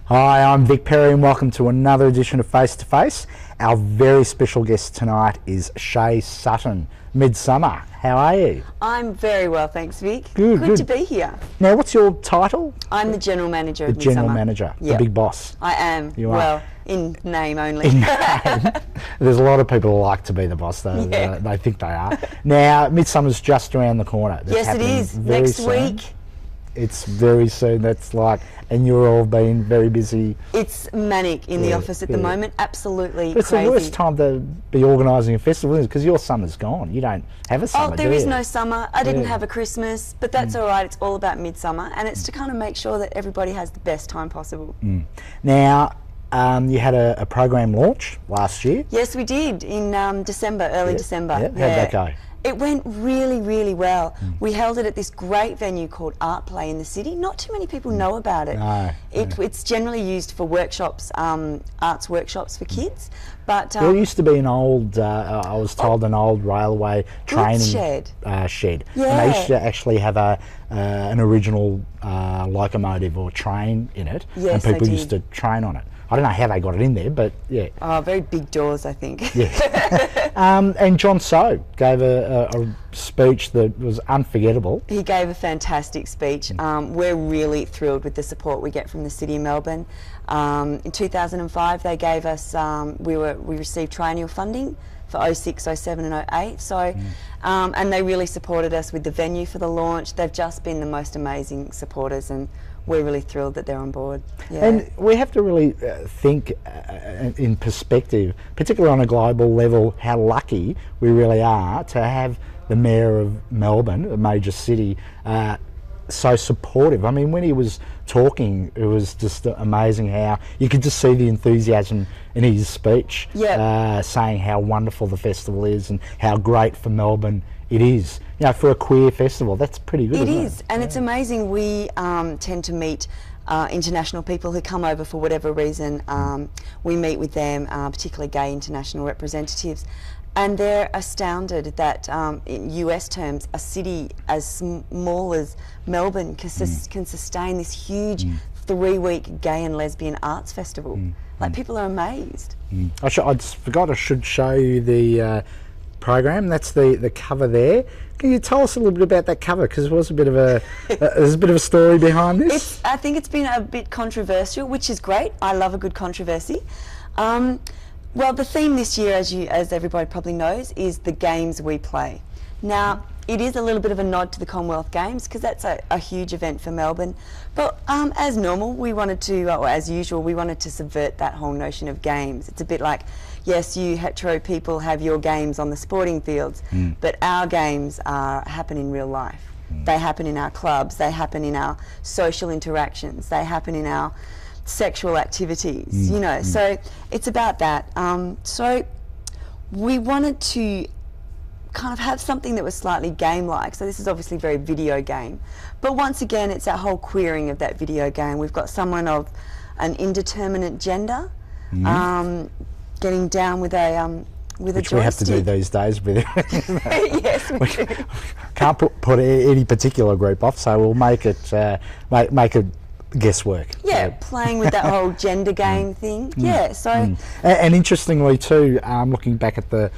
Hi, I'm Vic Perri and welcome to another edition of Face to Face. Our very special guest tonight is Sheah Sutton, Midsumma. How are you? I'm very well, thanks, Vic. Good to be here. Now, what's your title? I'm the General Manager of Midsumma. The General Manager, Yep. the big boss. I am. You are. Well, in name only. In name. There's a lot of people who like to be the boss, though. Yeah. They think they are. Now, Midsumma's just around the corner. That's Yes, it happening is. very Next soon. week. It's very soon. That's like, and you're all been very busy. It's manic in the office at the moment. Absolutely But it's crazy. the worst time to be organising a festival, isn't it? Because your summer's gone. You don't have a summer, there do is you? no summer. I didn't Yeah. have a Christmas, but that's all right. It's all about Midsumma, and it's to kind of make sure that everybody has the best time possible. Now, you had a program launch last year. Yes, we did in December, early December. Yeah. How'd that go? It went really, really well. We held it at this great venue called Art Play in the city. Not too many people know about it. No, It's generally used for workshops, arts workshops for kids. But There used to be an old, I was told, an old railway training shed. Shed. Yeah. And they used to actually have an original locomotive or train in it. Yes, and they people used to did. train on it. I don't know how they got it in there, but yeah. Oh, very big doors, I think. Yeah. And John So gave a speech that was unforgettable. He gave a fantastic speech. We're really thrilled with the support we get from the City of Melbourne. In 2005, they gave us, we received triennial funding for 06, 07 and 08. So, and they really supported us with the venue for the launch. They've just been the most amazing supporters, and we're really thrilled that they're on board. Yeah. And we have to really think in perspective, particularly on a global level, how lucky we really are to have the Mayor of Melbourne, a major city, so supportive. I mean, when he was talking, it was just amazing how you could just see the enthusiasm in his speech, saying how wonderful the festival is and how great for Melbourne it is. You know, for a queer festival, that's pretty good. It isn't is, and it's amazing. We tend to meet international people who come over for whatever reason. We meet with them, particularly gay international representatives, and they're astounded that, in US terms, a city as small as Melbourne can sustain this huge 3-week gay and lesbian arts festival. Like, people are amazed. I just forgot I should show you the program. That's the cover there. Can you tell us a little bit about that cover? Because it was a bit of a there's a bit of a story behind this. I think it's been a bit controversial, which is great. I love a good controversy. Well, the theme this year, as everybody probably knows, is the games we play. Now, it is a little bit of a nod to the Commonwealth Games because that's a huge event for Melbourne. But as normal, we wanted to, or as usual, we wanted to subvert that whole notion of games. It's a bit like, yes, you hetero people have your games on the sporting fields, but our games happen in real life. They happen in our clubs, they happen in our social interactions, they happen in our sexual activities, you know, so it's about that. So we wanted to kind of have something that was slightly game-like. So this is obviously very video game, but once again, it's that whole queering of that video game. We've got someone of an indeterminate gender, getting down with a which we have to do these days. Yes, we do. Can't put any particular group off, so we'll make it make it guesswork. Yeah, so. playing with that whole gender game thing. Yeah, so and interestingly too, looking back at the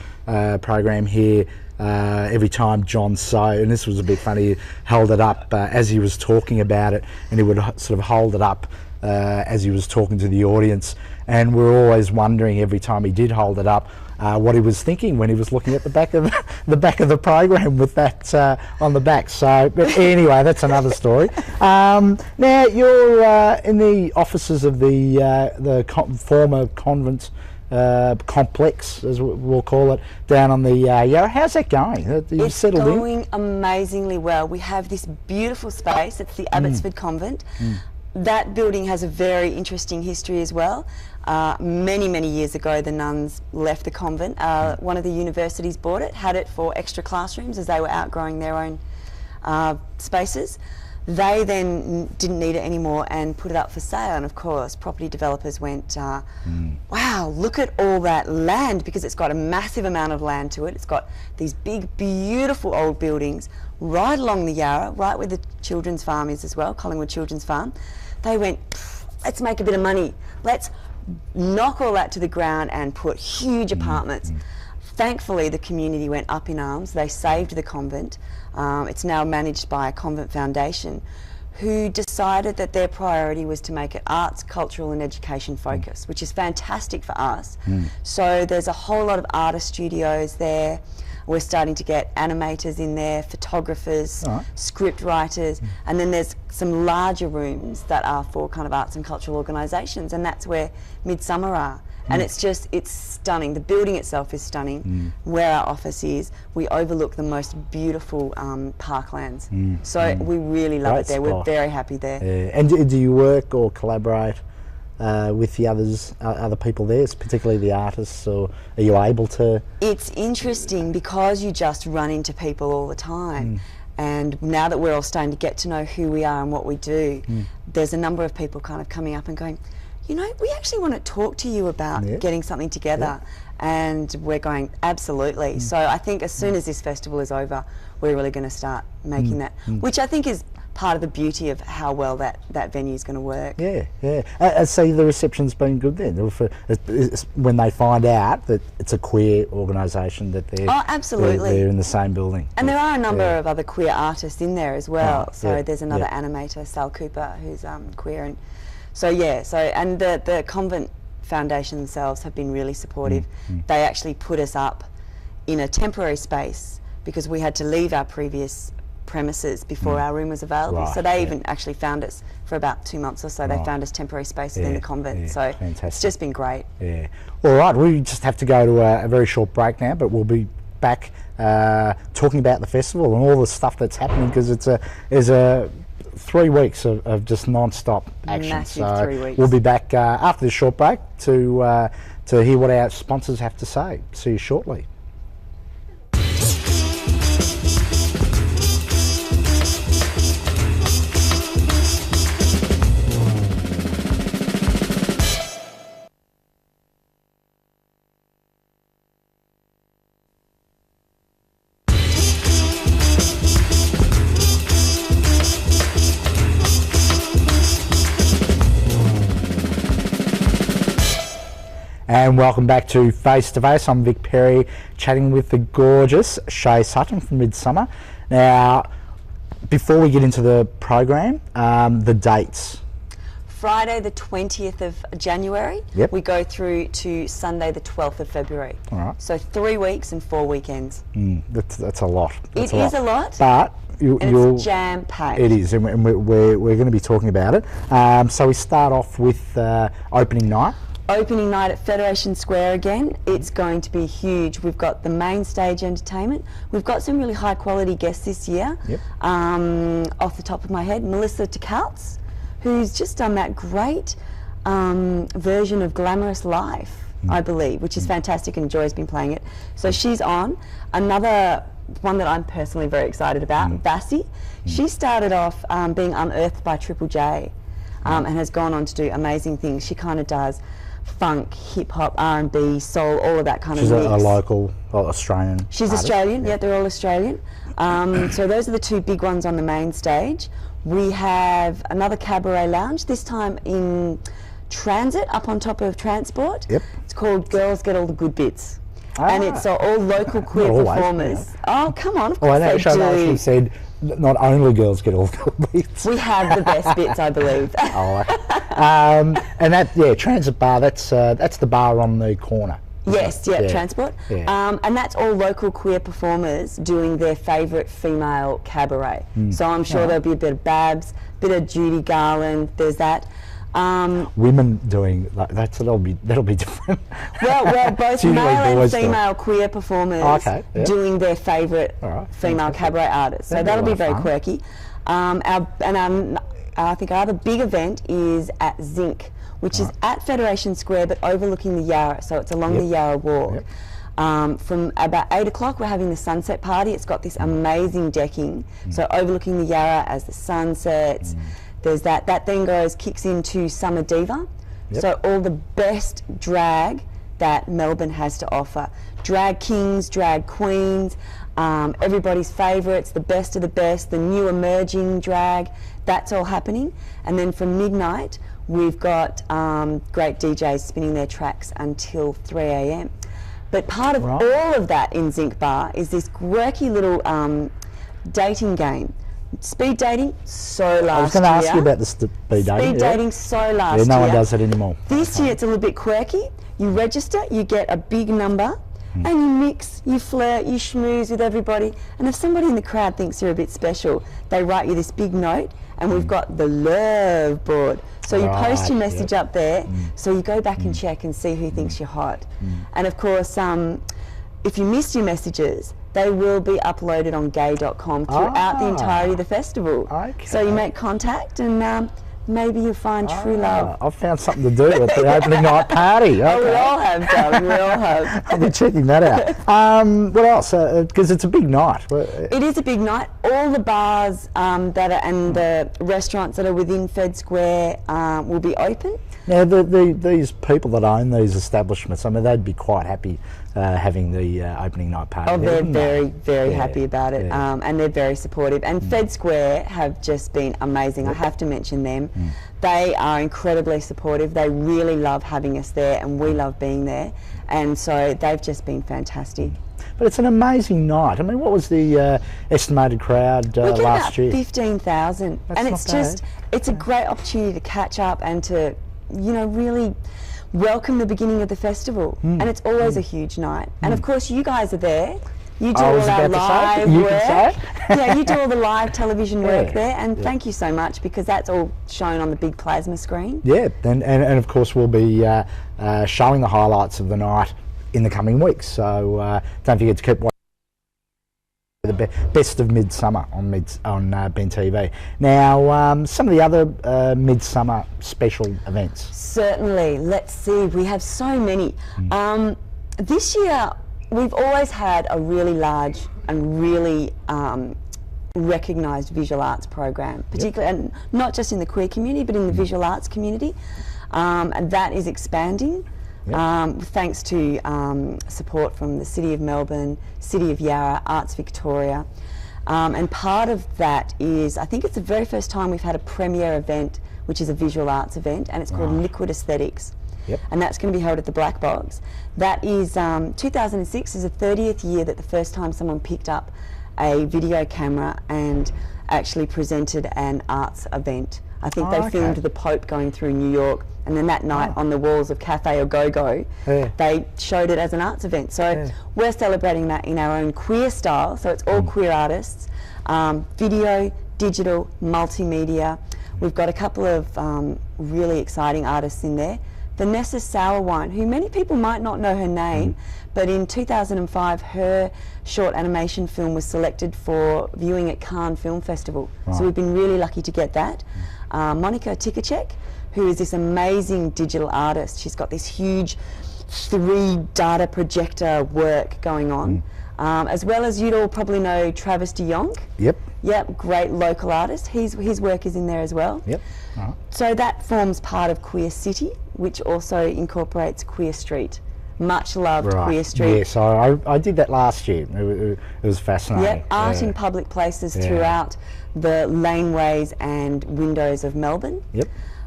program here, every time John So, and this was a bit funny, he held it up as he was talking about it, and he would sort of hold it up as he was talking to the audience, and we're always wondering every time he did hold it up what he was thinking when he was looking at the back of the program with that on the back. So, but anyway, that's another story. Now you're in the offices of the former convent complex, as we'll call it, down on the Yarra. How's that going? You've settled in? It's going amazingly well. We have this beautiful space. It's the Abbotsford Convent. That building has a very interesting history as well. Many years ago, the nuns left the convent. One of the universities bought it, had it for extra classrooms as they were outgrowing their own spaces. They then didn't need it anymore and put it up for sale, and of course property developers went, wow, look at all that land, because it's got a massive amount of land to it. It's got these big beautiful old buildings right along the Yarra, right where the children's farm is as well, Collingwood Children's Farm. They went, let's make a bit of money, let's knock all that to the ground and put huge apartments. Thankfully the community went up in arms. They saved the convent. It's now managed by a convent foundation who decided that their priority was to make it arts, cultural and education focused, which is fantastic for us. So there's a whole lot of artist studios there. We're starting to get animators in there, photographers, script writers, and then there's some larger rooms that are for kind of arts and cultural organisations, and that's where Midsumma are. And it's stunning. The building itself is stunning. Where our office is, we overlook the most beautiful parklands. So we really love it there. We're very happy there. Yeah. And do you work or collaborate with the other people there, particularly the artists, or are you able to? It's interesting because you just run into people all the time. And now that we're all starting to get to know who we are and what we do, there's a number of people kind of coming up and going, you know, we actually want to talk to you about getting something together. And we're going, absolutely. So I think as soon as this festival is over, we're really going to start making that, which I think is part of the beauty of how well that venue is going to work. So the reception's been good then, when they find out that it's a queer organisation, that they're, they're in the same building. And there are a number of other queer artists in there as well. So there's another animator, Sal Cooper, who's queer. And so and the convent foundation themselves have been really supportive. They actually put us up in a temporary space because we had to leave our previous premises before our room was available. So they even actually found us for about 2 months or so. They found us temporary space within the convent. So it's just been great. All right, we just have to go to a very short break now, but we'll be back talking about the festival and all the stuff that's happening, because it's a 3 weeks of just non-stop action. Massive 3 weeks. We'll be back after this short break to hear what our sponsors have to say. See you shortly. And welcome back to Face to Face. I'm Vic Perri, chatting with the gorgeous Sheah Sutton from Midsumma. Now, before we get into the program, the dates. Friday the 20th of January, we go through to Sunday the 12th of February. All right. So 3 weeks and 4 weekends. That's a lot. It is a lot. But it's jam-packed. It is, and we're going to be talking about it. So we start off with opening night. Opening night at Federation Square again. It's going to be huge. We've got the main stage entertainment. We've got some really high quality guests this year. Off the top of my head, Melissa Tecaltz, who's just done that great version of Glamorous Life, I believe, which is fantastic, and Joy's been playing it. So she's on. Another one that I'm personally very excited about, Vassie. She started off being unearthed by 12J and has gone on to do amazing things. She kind of does funk, hip hop, R&B, soul, all of that kind of mix. She's a local Australian She's artist. Australian, they're all Australian. So those are the two big ones on the main stage. We have another cabaret lounge, this time in Transit, up on top of Transport. It's called Girls Get All the Good Bits. And it's all local queer performers. Oh, come on, of course they do. I actually said not only girls get all the good bits. We have the best bits, I believe. And that, Transit Bar, that's the bar on the corner. Yes, Transport. And that's all local queer performers doing their favourite female cabaret. So I'm sure there'll be a bit of Babs, a bit of Judy Garland, there's that. Women doing like that'll be different. Well, both It's usually male and boys do it. female queer performers doing their favourite female cabaret artists. So that'll be very quirky. I think our other big event is at Zinc, which is at Federation Square but overlooking the Yarra, so it's along the Yarra Walk. From about 8 o'clock we're having the sunset party. It's got this amazing decking, so overlooking the Yarra as the sun sets. There's that then kicks into Summer Diva, so all the best drag that Melbourne has to offer. Drag kings, drag queens, everybody's favourites, the best of the best, the new emerging drag, that's all happening. And then from midnight we've got great DJs spinning their tracks until 3 a.m. But part of all of that in Zinc Bar is this quirky little dating game. Speed dating, so last year. I was going to ask you about the speed dating. Speed dating, so last year. No one does it anymore. This year it's a little bit quirky. You register, you get a big number, and you mix, you flirt, you schmooze with everybody. And if somebody in the crowd thinks you're a bit special, they write you this big note, and we've got the love board. So you post your message up there, so you go back and check and see who thinks you're hot. And of course, if you missed your messages, they will be uploaded on gay.com throughout the entirety of the festival. So you make contact and maybe you'll find true love. I've found something to do at the opening night party. Oh, we all have, darling, we all have. I'll be checking that out. What else? Because it's a big night. It is a big night. All the bars and the restaurants that are within Fed Square will be open. Now, these people that own these establishments, I mean, they'd be quite happy having the opening night party. Oh, they're very happy about it, and they're very supportive. And Fed Square have just been amazing. I have to mention them. They are incredibly supportive. They really love having us there, and we love being there. And so they've just been fantastic. But it's an amazing night. I mean, what was the estimated crowd last year? 15,000. And it's just, it's a great opportunity to catch up and to, you know, really welcome the beginning of the festival. And it's always a huge night. And of course, you guys are there. You do all our live work. Yeah, you do all the live television work there, and thank you so much, because that's all shown on the big plasma screen. Yeah, and of course we'll be showing the highlights of the night in the coming weeks. So don't forget to keep watching the best of Midsumma on Ben TV. Now, some of the other Midsumma special events. Certainly. Let's see. We have so many. This year, we've always had a really large and really recognised visual arts program, particularly, and not just in the queer community, but in the visual arts community, and that is expanding. Thanks to support from the City of Melbourne, City of Yarra, Arts Victoria, and part of that is, I think it's the very first time we've had a premiere event, which is a visual arts event, and it's called Liquid Aesthetics. And that's going to be held at the Black Box. That is, 2006 is the 30th year that the first time someone picked up a video camera and actually presented an arts event. I think they filmed the Pope going through New York, and then that night on the walls of Cafe Ogogo, they showed it as an arts event. So we're celebrating that in our own queer style, so it's all queer artists, video, digital, multimedia. We've got a couple of really exciting artists in there. Vanessa Sauerwein, who many people might not know her name, but in 2005 her short animation film was selected for viewing at Cannes Film Festival. So we've been really lucky to get that. Monica Tikacek, who is this amazing digital artist. She's got this huge 3 data projector work going on. As well as, you'd all probably know Travis de Jong. Yep, great local artist. His work is in there as well. So that forms part of Queer City, which also incorporates Queer Street. Much loved Queer Street. Yes, I did that last year. It was fascinating. Art in public places throughout the laneways and windows of Melbourne.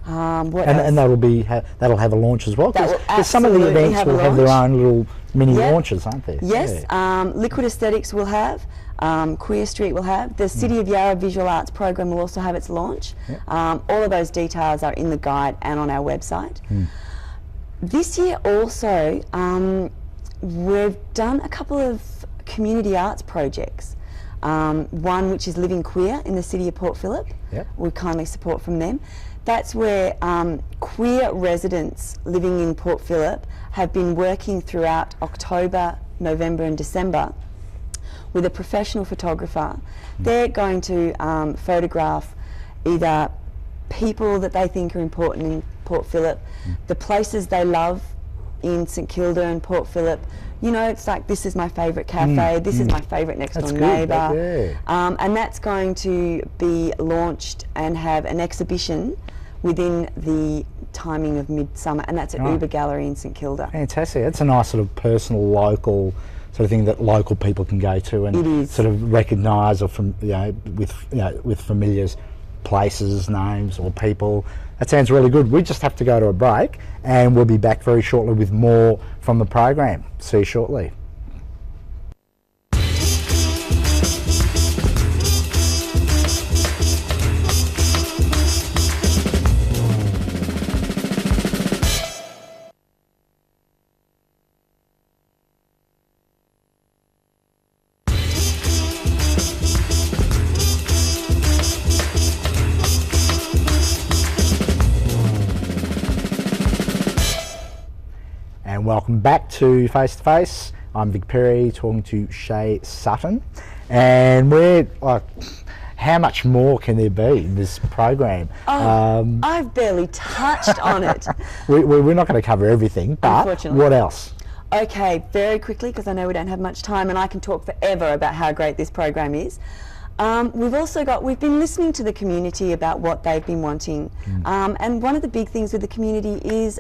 And that'll have a launch as well, because some of the events will have their own little mini launches, aren't they? Yes, Liquid Aesthetics will have, Queer Street will have, the City of Yarra Visual Arts program will also have its launch. All of those details are in the guide and on our website. This year also, we've done a couple of community arts projects. one which is Living Queer in the city of Port Phillip. Yep. We kindly support from them. That's where queer residents living in Port Phillip have been working throughout October, November and December with a professional photographer. They're going to photograph either people that they think are important in Port Phillip, the places they love in St Kilda and Port Phillip. You know, it's like, this is my favourite cafe, this is my favourite next door neighbour. And that's going to be launched and have an exhibition within the timing of Midsumma, and that's at Uber Gallery in St Kilda. Fantastic. That's a nice sort of personal, local sort of thing that local people can go to and sort of recognise, or from with familiar places, names or people. That sounds really good. We just have to go to a break, and we'll be back very shortly with more from the program. See you shortly. And welcome back to Face to Face. I'm Vic Perri, talking to Sheah Sutton, and we're like, how much more can there be in this program? I've barely touched on it. We're not going to cover everything, but what else? Okay, very quickly, because I know we don't have much time, and I can talk forever about how great this program is. We've been listening to the community about what they've been wanting, and one of the big things with the community is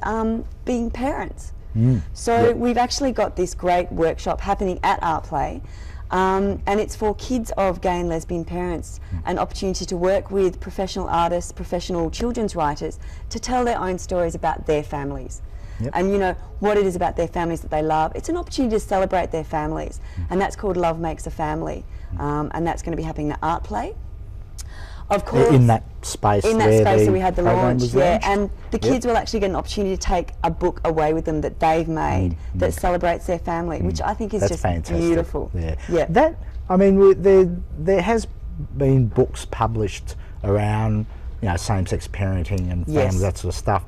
being parents. So we've actually got this great workshop happening at Art Play, and it's for kids of gay and lesbian parents, an opportunity to work with professional artists, professional children's writers, to tell their own stories about their families. And you know, what it is about their families that they love. It's an opportunity to celebrate their families, and that's called Love Makes a Family, and that's going to be happening at Art Play. Of course, in that space. In that space that we had the launch, and the kids will actually get an opportunity to take a book away with them that they've made that celebrates their family, which I think is just fantastic. Beautiful. That, I mean, there has been books published around, you know, same-sex parenting and families, that sort of stuff.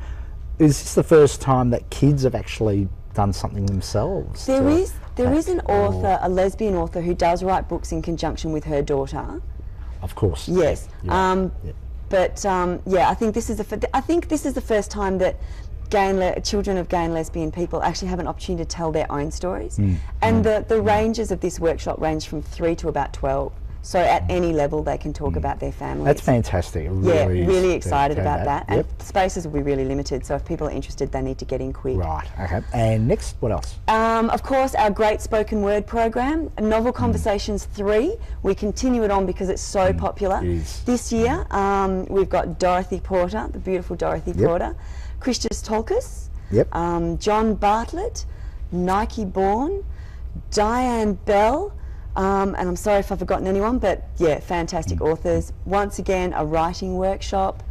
Is this the first time that kids have actually done something themselves? There is an author, a lesbian author, who does write books in conjunction with her daughter. Of course. Yes. But I think this is the first time that children of gay and lesbian people actually have an opportunity to tell their own stories. And the ranges of this workshop range from 3 to about 12. So at any level they can talk about their families. That's fantastic. Really excited about that. And spaces will be really limited, so if people are interested, they need to get in quick. Right, okay. And next, what else? Of course, our great spoken word program, Novel Conversations 3. We continue it on because it's so popular. This year, we've got Dorothy Porter, the beautiful Dorothy Porter, Christus Tolkus, John Bartlett, Nike Bourne, Diane Bell, and I'm sorry if I've forgotten anyone, but yeah, fantastic authors. Once again, a writing workshop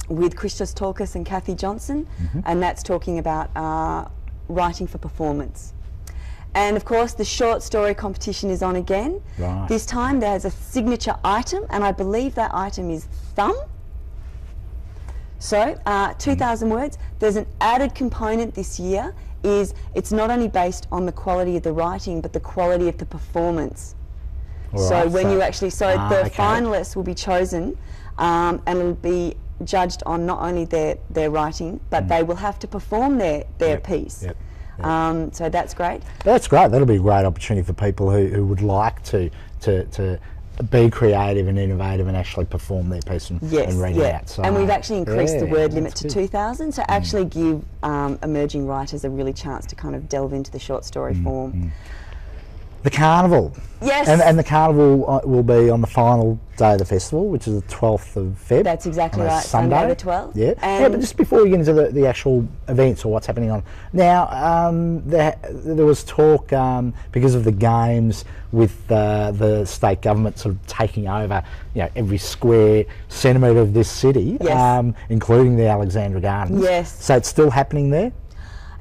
with Christus Tolkus and Kathy Johnson, and that's talking about writing for performance. And of course, the short story competition is on again. This time there's a signature item, and I believe that item is thumb. So 2,000 words. There's an added component this year. It's not only based on the quality of the writing, but the quality of the performance. So when you actually, the finalists will be chosen, and it'll be judged on not only their writing, but they will have to perform their piece. So that's great. That's great. That'll be a great opportunity for people who would like to be creative and innovative and actually perform their piece and read it out. So, and we've actually increased the word limit to 2,000 to actually give emerging writers a really chance to kind of delve into the short story form. The carnival. Yes. And the carnival will be on the final day of the festival, which is the 12th of Feb. That's exactly right, Sunday the 12th. Yeah, but just before we get into the actual events or what's happening on now, there was talk because of the games with the state government sort of taking over, you know, every square centimetre of this city, including the Alexandra Gardens. Yes. So it's still happening there?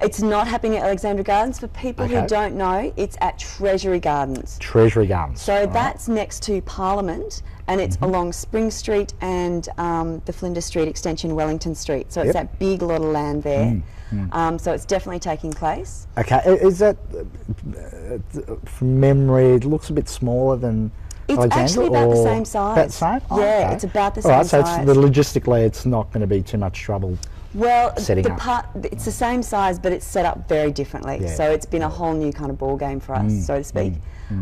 It's not happening at Alexandra Gardens. For people who don't know, it's at Treasury Gardens. Treasury Gardens. So that's next to Parliament, and it's along Spring Street and the Flinders Street extension, Wellington Street. So it's that big lot of land there. So it's definitely taking place. Okay, is that, from memory, it looks a bit smaller than It's Alexandra, actually about the same size. About the same? Oh, yeah, okay. it's about the All same right, so size. it's, logistically, it's not going to be too much trouble. Well, setting up. It's the same size, but it's set up very differently. Yeah. So it's been a whole new kind of ball game for us, so to speak.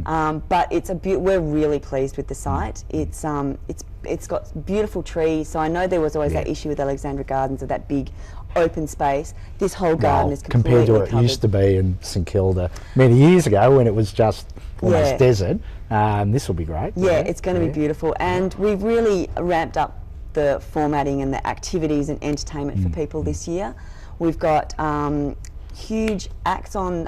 But it's we're really pleased with the site. It's got beautiful trees. So I know there was always that issue with Alexandra Gardens of that big open space. This whole garden is completely compared to what covered. it used to be in St Kilda many years ago when it was just almost desert. This will be great. Yeah, it's going to be beautiful, and we've really ramped up the formatting and the activities and entertainment for people this year. We've got huge acts on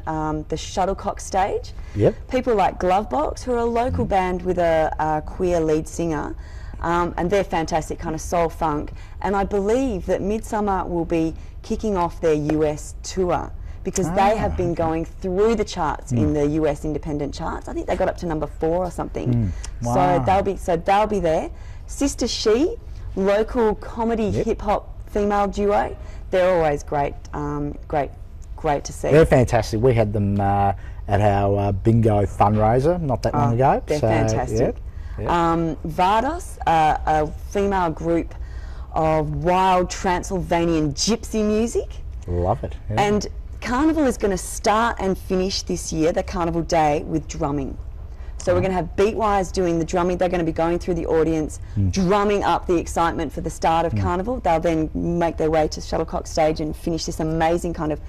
the Shuttlecock stage. Yep. People like Glovebox, who are a local band with a queer lead singer, and they're fantastic, kind of soul funk. And I believe that Midsumma will be kicking off their US tour, because they have been going through the charts in the US independent charts. I think they got up to number 4 or something. Wow. So they'll be there. Sister Sheah, local comedy hip hop female duo. They're always great, great to see. They're fantastic. We had them at our bingo fundraiser not that long ago. They're fantastic. Vardos, a female group of wild Transylvanian gypsy music. Love it. Yeah. And Carnival is going to start and finish this year, the Carnival Day, with drumming. So we're going to have Beatwise doing the drumming. They're going to be going through the audience, drumming up the excitement for the start of Carnival. They'll then make their way to Shuttlecock stage and finish this amazing kind of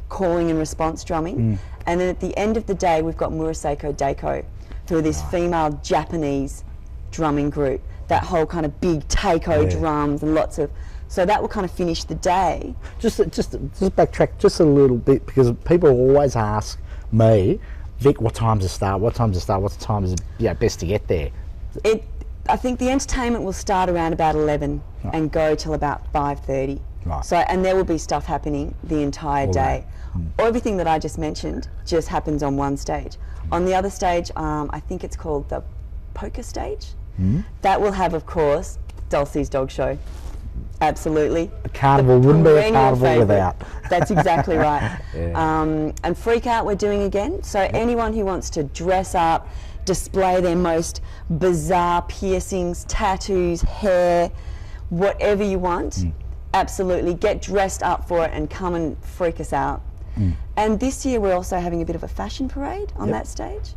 calling and response drumming. And then at the end of the day, we've got Muraseiko Daiko, who are this female Japanese drumming group. That whole kind of big taiko drums and lots of... So that will kind of finish the day. Just backtrack just a little bit, because people always ask me, Vic, what time's it start? What time's it start? What time is it best to get there? I think the entertainment will start around about 11 and go till about 5:30. Right. So, and there will be stuff happening the entire day. Everything that I just mentioned just happens on one stage. On the other stage, I think it's called the poker stage. That will have, of course, Dulcie's Dog Show. Absolutely. A carnival wouldn't be a carnival without. That's exactly right. And Freak Out we're doing again. So anyone who wants to dress up, display their most bizarre piercings, tattoos, hair, whatever you want, absolutely get dressed up for it and come and freak us out. And this year we're also having a bit of a fashion parade on that stage.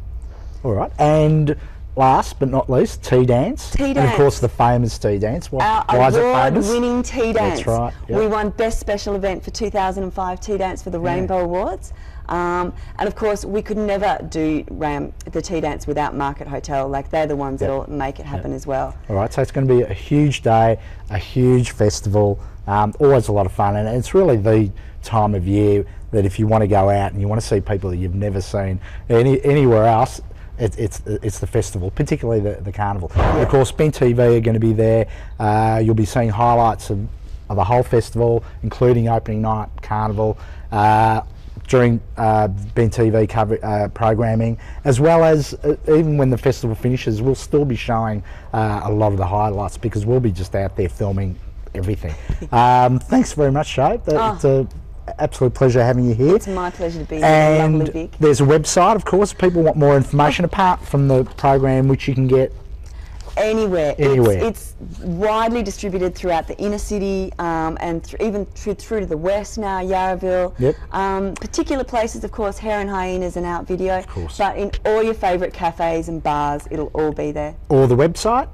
All right. And last but not least, tea dance. Tea dance. And of course the famous tea dance. Our Why is it famous? award-winning tea dance. That's right. Yep. We won Best Special Event for 2005 Tea Dance for the Rainbow Awards. And of course, we could never do the tea dance without Market Hotel. Like, they're the ones that'll make it happen as well. All right, so it's going to be a huge day, a huge festival, always a lot of fun, and it's really the time of year that if you want to go out and you want to see people that you've never seen anywhere else, it's the festival, particularly the carnival. Of course, Ben TV are going to be there. You'll be seeing highlights of the whole festival, including opening night, carnival, during Ben TV programming, as well as even when the festival finishes, we'll still be showing a lot of the highlights, because we'll be just out there filming everything. Thanks very much, Sheah. It's an absolute pleasure having you here. It's my pleasure to be here. And lovely, Vic. There's a website, of course, if people want more information apart from the program, which you can get anywhere. Anywhere. It's widely distributed throughout the inner city, and even through to the west now, Yarraville. Yep. Particular places, of course, Hare and Hyenas and Out Video. Of course. But in all your favourite cafes and bars, it'll all be there. Or the website?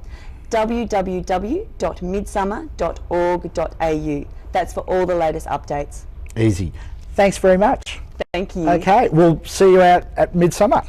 www.midsumma.org.au. That's for all the latest updates. Easy. Thanks very much. Thank you. Okay, we'll see you out at Midsumma.